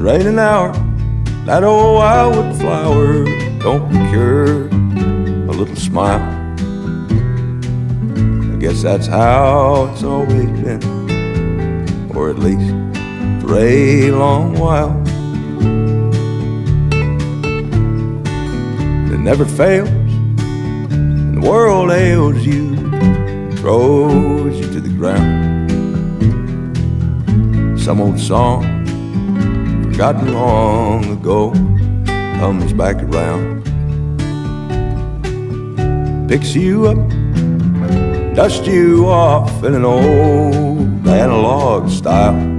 there ain't an hour that old wildwood flower don't procure a little smile. I guess that's how it's always been, or at least for a long while. It never fails, and the world ails you, throws you to the ground. Some old song, forgotten long ago, comes back around, picks you up, dusts you off in an old analog style.